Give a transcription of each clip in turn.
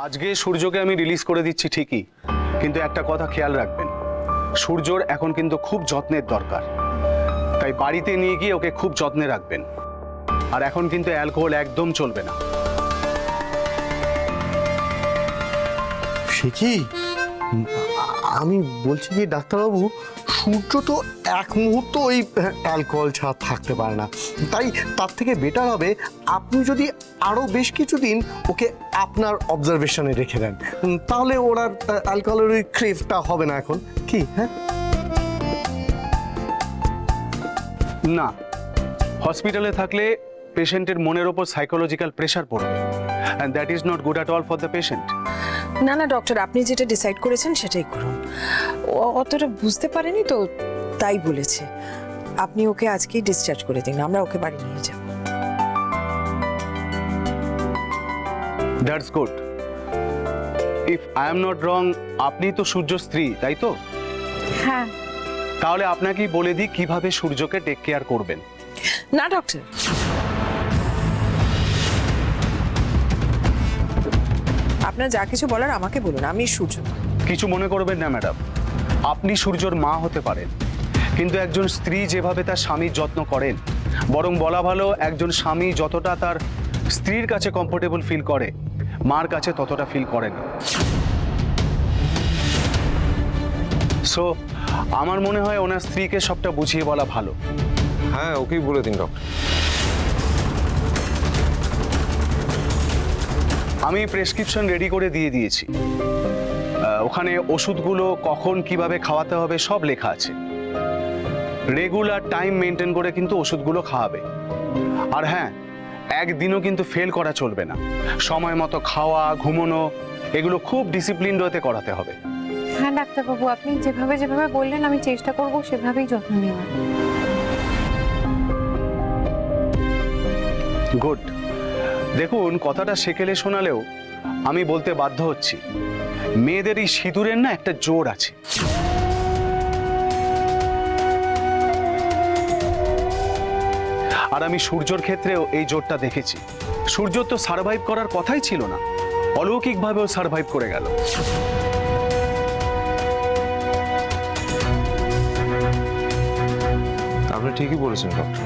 আজকে সূর্যকে আমি রিলিজ করে দিচ্ছি ঠিকই, কিন্তু একটা কথা খেয়াল রাখবেন, সূর্যর এখন কিন্তু খুব যত্নের দরকার, তাই বাড়িতে নিয়ে গিয়ে ওকে খুব যত্নে রাখবেন। আর এখন কিন্তু অ্যালকোহল একদম চলবে না। সে কি? আমি বলছি কি ডাক্তারবাবু, সূর্য তো এক মুহূর্ত ওই অ্যালকোহল ছাড়া থাকতে পারে না, তাই তার থেকে বেটার হবে আপনি যদি আরও বেশ কিছুদিন ওকে আপনার অবজারভেশনে রেখে দেন, তাহলে ওরা অ্যালকোহলের ওই ক্রেভটা হবে না এখন, কি? হ্যাঁ, না, হসপিটালে থাকলে পেশেন্টের মনের ওপর সাইকোলজিক্যাল প্রেশার পড়বে, and that is not good at all for the patient. না না ডক্টর, আপনি যেটা ডিসাইড করেছেন সেটাই করুন। ও অতটা বুঝতে পারেনি তো, তাই বলেছে। আপনি ওকে আজকেই ডিসচার্জ করে দিন, আমরা ওকে বাড়ি নিয়ে যাব। That's good. If I am not wrong, আপনি তো সূর্য স্ত্রী, তাই তো? হ্যাঁ। তাহলে আপনাকেই বলে দিই কিভাবে সূর্যকে টেক কেয়ার করবেন। না ডক্টর, আপনার যা কিছু বলার আমাকে বলুন, আমি সূর্য। কিছু মনে করবেন না ম্যাডাম, আপনি সূর্যর মা হতে পারেন, কিন্তু একজন স্ত্রী যেভাবে তার স্বামীর যত্ন করেন, বরং বলা ভালো একজন স্বামী যতটা তার স্ত্রীর কাছে কমফোর্টেবল ফিল করে, মার কাছে ততটা ফিল করে না। সো আমার মনে হয় ওনার স্ত্রীকে সবটা বুঝিয়ে বলা ভালো। হ্যাঁ, ওকেই বলে দিন ডক্টর। আমি প্রেসক্রিপশন রেডি করে দিয়ে দিয়েছি, ওখানে ওষুধগুলো কখন কিভাবে খাওয়াতে হবে সব লেখা আছে। রেগুলার টাইম মেনটেন করে কিন্তু ওষুধগুলো খাওয়াবে। আর হ্যাঁ, একদিনও কিন্তু ফেল করা চলবে না। সময় মতো খাওয়া, ঘুমানো, এগুলো খুব ডিসিপ্লিন ওয়েতে করাতে হবে। হ্যাঁ ডাক্তারবাবু, আপনি যেভাবে যেভাবে বললেন আমি চেষ্টা করব সেভাবেই যত্ন নেওয়ার। গুড। দেখুন, কথাটা সেকেলে শোনালেও আমি বলতে বাধ্য হচ্ছি, মেয়েদের এই সিঁদুরের না একটা জোর আছে। আর আমি সূর্যর ক্ষেত্রেও এই জোরটা দেখেছি। সূর্য তো সার্ভাইভ করার কথাই ছিল না, অলৌকিকভাবেও সার্ভাইভ করে গেল। আপনি ঠিকই বলেছেন ডক্টর।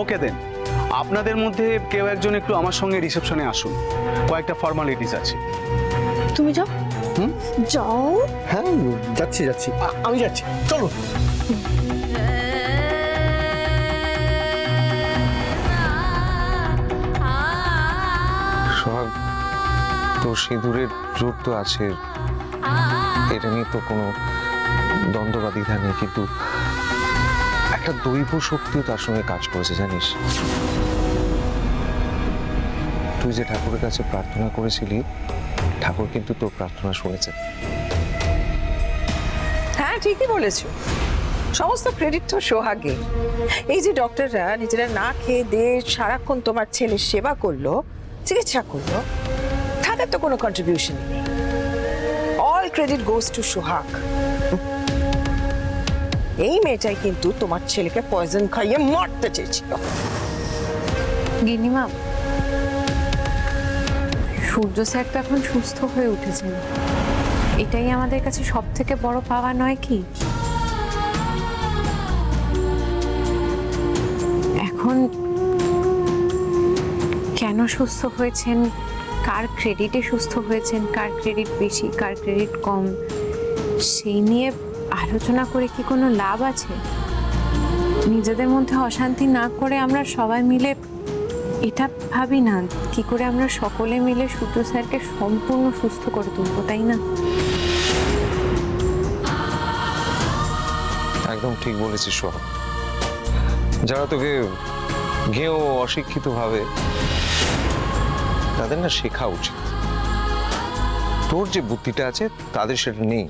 ওকে দেন, আপনাদের মধ্যে কেউ একজন একটু আমার সঙ্গে রিসেপশনে আসুন, কয়েকটা ফর্মালিটিস আছে। তুমি যাও। যাও। হ্যাঁ, যাচ্ছি যাচ্ছি, আমি যাচ্ছি, চলো। সোহাগ, তোর সিঁদুরের জোর তো আছে, এটা নিয়ে তো কোনো দ্বন্দ্ব বা দ্বিধা নেই, কিন্তু একটা দৈব শক্তিও তার সঙ্গে কাজ করেছে জানিস। তুই যে ঠাকুরের কাছে প্রার্থনা করেছিলি, ঠাকুর কিন্তু তোর প্রার্থনা শুনেছে। হ্যাঁ, ঠিকই বলেছো। সমস্ত ক্রেডিট তো সোহাগের। এই যে ডক্টররা নিজেরা না খেয়ে দিয়ে সারাক্ষণ তোমার ছেলের সেবা করলো, চিকিৎসা করলো, তাদের তো কোনো কন্ট্রিবিউশন নেই। অল ক্রেডিট গোজ টু সোহাগ। এই মেয়েটাই কিন্তু তোমার ছেলেকে পয়জন খাইয়ে মারতে চেয়েছিল। গিন্নিমা, সূর্য স্যার তো এখন সুস্থ হয়ে উঠেছেন, এটাই আমাদের কাছে সব থেকে বড় পাওয়া নয় কি? এখন কেন সুস্থ হয়েছেন, কার ক্রেডিটে সুস্থ হয়েছেন, কার ক্রেডিট বেশি, কার ক্রেডিট কম, সেই নিয়ে আলোচনা করে কি কোনো লাভ আছে? নিজেদের মধ্যে অশান্তি না করে আমরা সবাই মিলে এটা ভাবি না কি করে আমরা সকলে মিলে সূর্য স্যারকে সম্পূর্ণ সুস্থ করে তুলবো, তাই না? একদম ঠিক বলেছিস সোহাগ। যারা তোকে ঘেও অশিক্ষিত ভাবে, তাদের না শেখা উচিত। তোর যে বুদ্ধিটা আছে তাদের সেটা নেই।